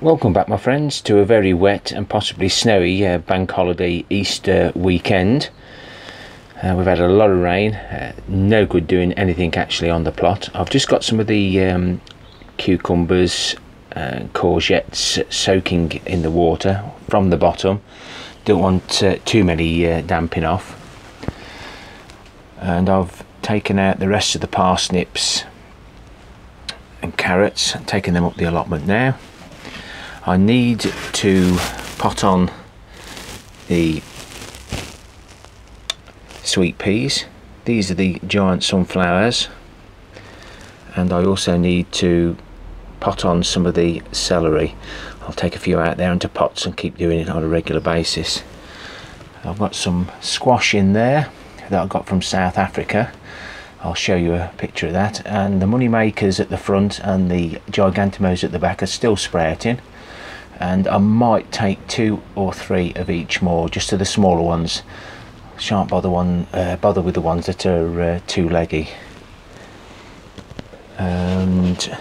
Welcome back, my friends, to a very wet and possibly snowy bank holiday Easter weekend. We've had a lot of rain, no good doing anything actually on the plot. I've just got some of the cucumbers and courgettes soaking in the water from the bottom. Don't want too many damping off. And I've taken out the rest of the parsnips and carrots and taken them up the allotment now. I need to pot on the sweet peas. These are the giant sunflowers, and I also need to pot on some of the celery. I'll take a few out there into pots and keep doing it on a regular basis. I've got some squash in there that I got from South Africa. I'll show you a picture of that, and the money makers at the front and the gigantimos at the back are still sprouting. And I might take 2 or 3 of each more, just to the smaller ones. Shan't bother with the ones that are too leggy. And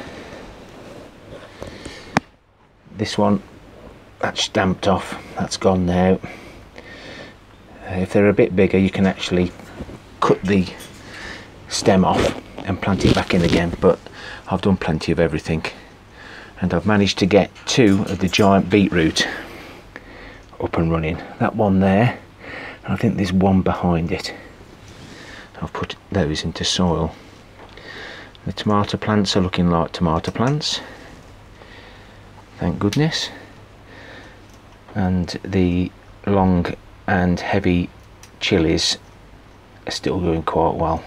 this one, that's stamped off, that's gone now. If they're a bit bigger, you can actually cut the stem off and plant it back in again, but I've done plenty of everything. And I've managed to get 2 of the giant beetroot up and running. That one there, and I think there's one behind it. I've put those into soil. The tomato plants are looking like tomato plants, thank goodness. And the long and heavy chilies are still doing quite well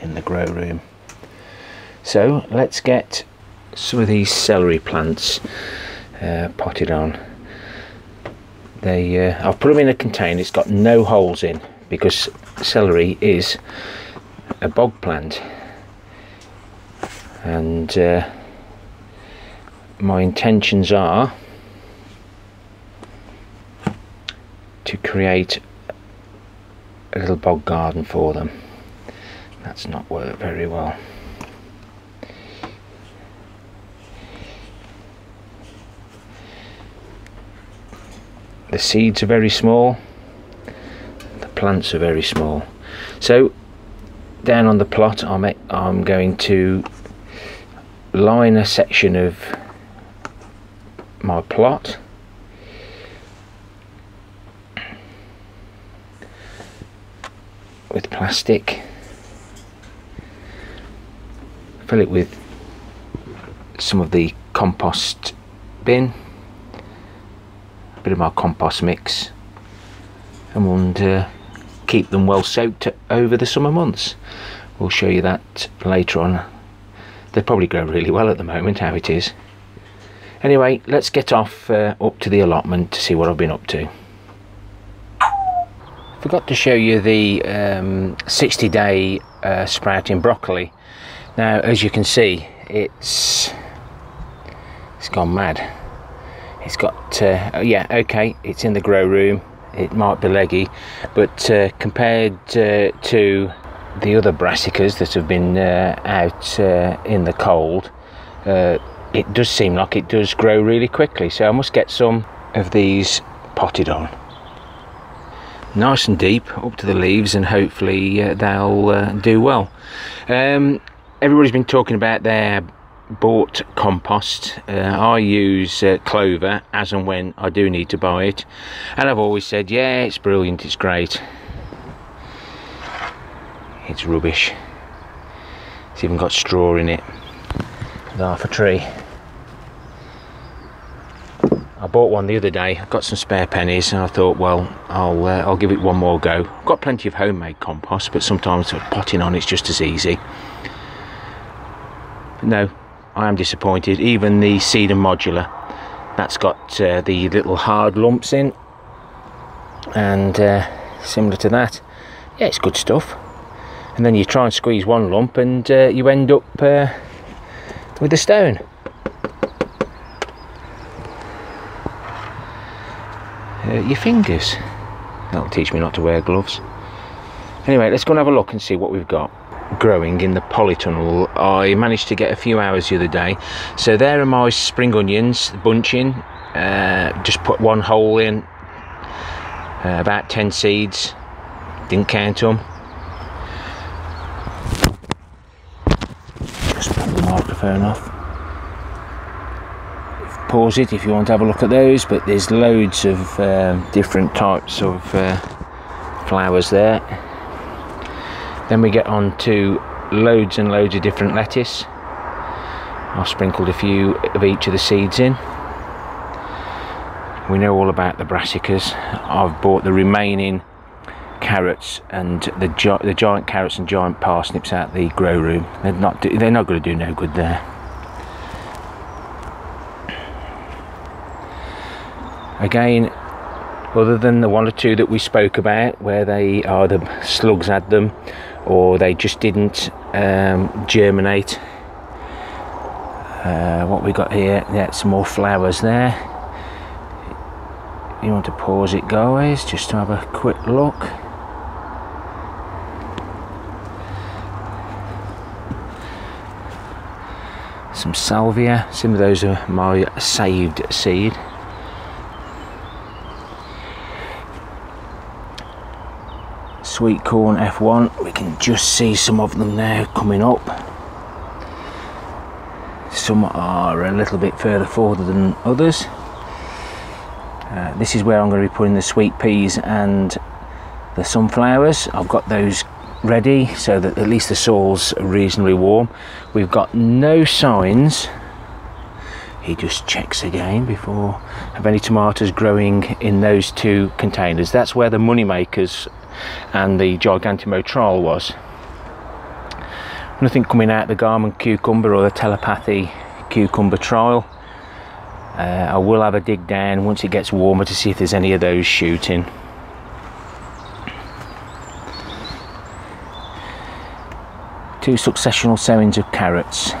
in the grow room. So let's get some of these celery plants potted on. I've put them in a container. It's got no holes in because celery is a bog plant, and my intentions are to create a little bog garden for them. That's not worked very well. The seeds are very small, the plants are very small. So down on the plot I'm going to line a section of my plot with plastic, fill it with some of the compost bin, a bit of my compost mix, and keep them well soaked over the summer months. We'll show you that later on. They probably grow really well at the moment, how it is. Anyway, let's get off up to the allotment to see what I've been up to. Forgot to show you the 60-day sprouting broccoli. Now, as you can see, it's gone mad. It's got, yeah, okay, it's in the grow room, it might be leggy, but compared to the other brassicas that have been out in the cold, it does seem like it does grow really quickly. So I must get some of these potted on. Nice and deep up to the leaves, and hopefully they'll do well. Everybody's been talking about their bought compost. I use Clover as and when I do need to buy it, and I've always said, yeah, it's brilliant, it's great. It's rubbish. It's even got straw in it with half a tree. I bought one the other day. I got some spare pennies and I thought, well, I'll give it one more go. I've got plenty of homemade compost, but sometimes sort of potting on it's just as easy. But no, I am disappointed. Even the Seed and Modular, that's got the little hard lumps in, and similar to that, yeah, it's good stuff. And then you try and squeeze one lump and you end up with a stone. Your fingers. That'll teach me not to wear gloves. Anyway, let's go and have a look and see what we've got. growing in the polytunnel. I managed to get a few hours the other day. So there are my spring onions bunching. Just put one hole in, about 10 seeds, didn't count them. Just put the microphone off. Pause it if you want to have a look at those, but there's loads of different types of flowers there. Then we get on to loads and loads of different lettuce. I've sprinkled a few of each of the seeds in. We know all about the brassicas. I've bought the remaining carrots and the giant carrots and giant parsnips out the grow room. They're not going to do no good there. Again, other than the one or two that we spoke about where they either slugs had them or they just didn't germinate. What we got here, yeah, some more flowers there. You want to pause it, guys, just to have a quick look. Some salvia, some of those are my saved seed. Sweet corn F1, we can just see some of them now coming up. Some are a little bit further forward than others. This is where I'm going to be putting the sweet peas and the sunflowers. I've got those ready so that at least the soil's reasonably warm. We've got no signs, he just checks again before, of any tomatoes growing in those two containers. That's where the money makers and the Gigantimo trial was. Nothing coming out the Garmin cucumber or the telepathy cucumber trial. I will have a dig down once it gets warmer to see if there's any of those shooting. Two successional sowings of carrots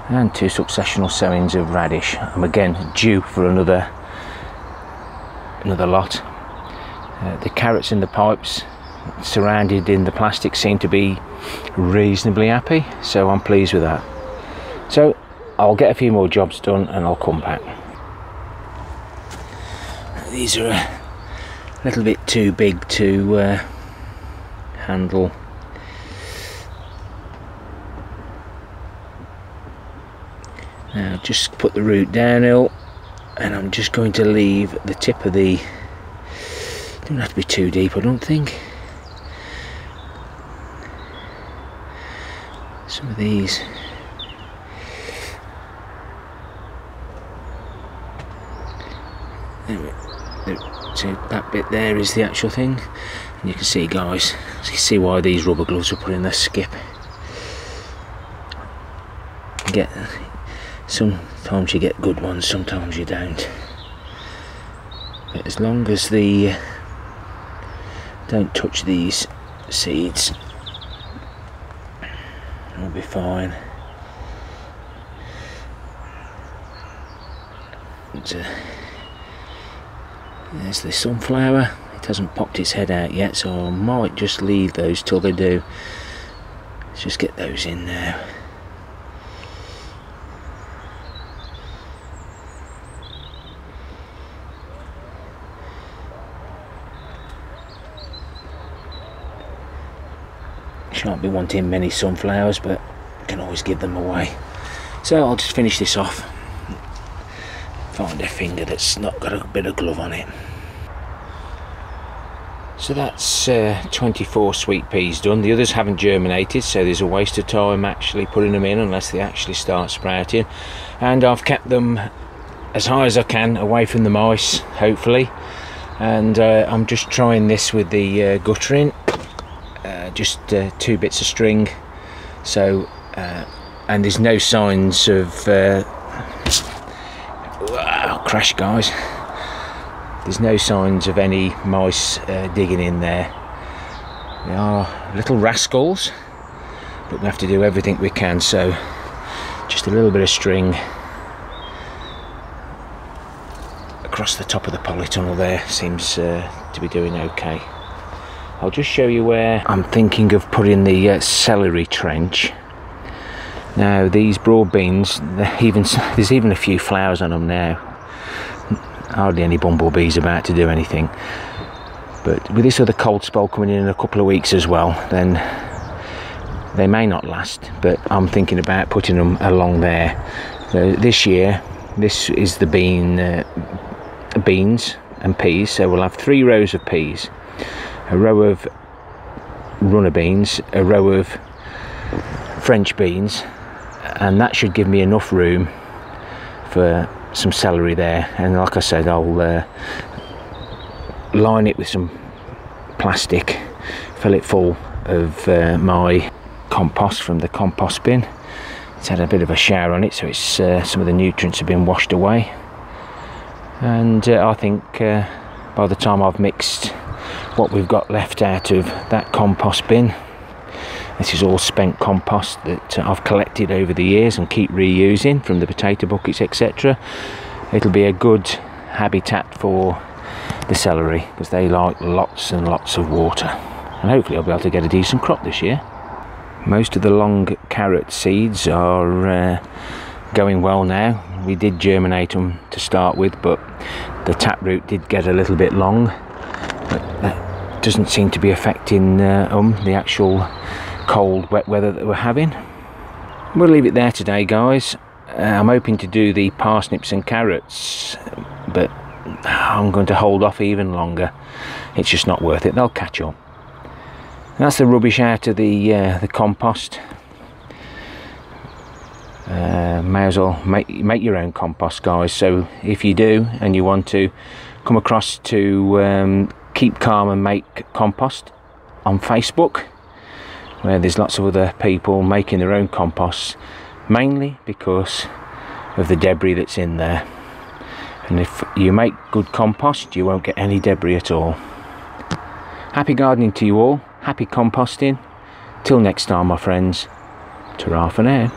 and two successional sowings of radish. I'm again due for another lot. The carrots in the pipes surrounded in the plastic seem to be reasonably happy, so I'm pleased with that. So I'll get a few more jobs done and I'll come back. These are a little bit too big to handle. Now just put the root downhill, and I'm just going to leave the tip of the, don't have to be too deep I don't think. Some of these so that bit there is the actual thing, and you can see, guys, you can see why these rubber gloves are put in the skip. Sometimes you get good ones, sometimes you don't, but as long as the don't touch these seeds, it'll be fine. There's the sunflower. It hasn't popped its head out yet, so I might just leave those till they do. Let's just get those in now. Shan't be wanting many sunflowers, but can always give them away. So I'll just finish this off. Find a finger that's not got a bit of glove on it. So that's 24 sweet peas done. The others haven't germinated, so there's a waste of time actually putting them in unless they actually start sprouting. And I've kept them as high as I can away from the mice, hopefully. And I'm just trying this with the guttering, just 2 bits of string. So and there's no signs of crash, guys. There's no signs of any mice digging in there. They are little rascals, but we have to do everything we can. So just a little bit of string across the top of the polytunnel there seems to be doing okay. I'll just show you where I'm thinking of putting the celery trench. Now these broad beans, there's even a few flowers on them now. Hardly any bumblebees about to do anything. But with this other cold spell coming in a couple of weeks as well, then they may not last. But I'm thinking about putting them along there. So this year, this is the beans and peas. So we'll have 3 rows of peas, a row of runner beans, a row of French beans, and that should give me enough room for some celery there. And like I said, I'll line it with some plastic, fill it full of my compost from the compost bin. It's had a bit of a shower on it, so it's some of the nutrients have been washed away. And I think by the time I've mixed what we've got left out of that compost bin, this is all spent compost that I've collected over the years and keep reusing from the potato buckets, etc. It'll be a good habitat for the celery, because they like lots and lots of water. And hopefully I'll be able to get a decent crop this year. Most of the long carrot seeds are going well now. We did germinate them to start with, but the taproot did get a little bit long. But that doesn't seem to be affecting the actual cold wet weather that we're having. We'll leave it there today, guys. I'm hoping to do the parsnips and carrots, but I'm going to hold off even longer. It's just not worth it. They'll catch up. And that's the rubbish out of the compost. May as well make your own compost, guys. So if you do and you want to come across to Keep Calm and Make Compost on Facebook, where there's lots of other people making their own composts, mainly because of the debris that's in there. And if you make good compost, you won't get any debris at all. Happy gardening to you all, happy composting. Till next time, my friends, ta-ra for now.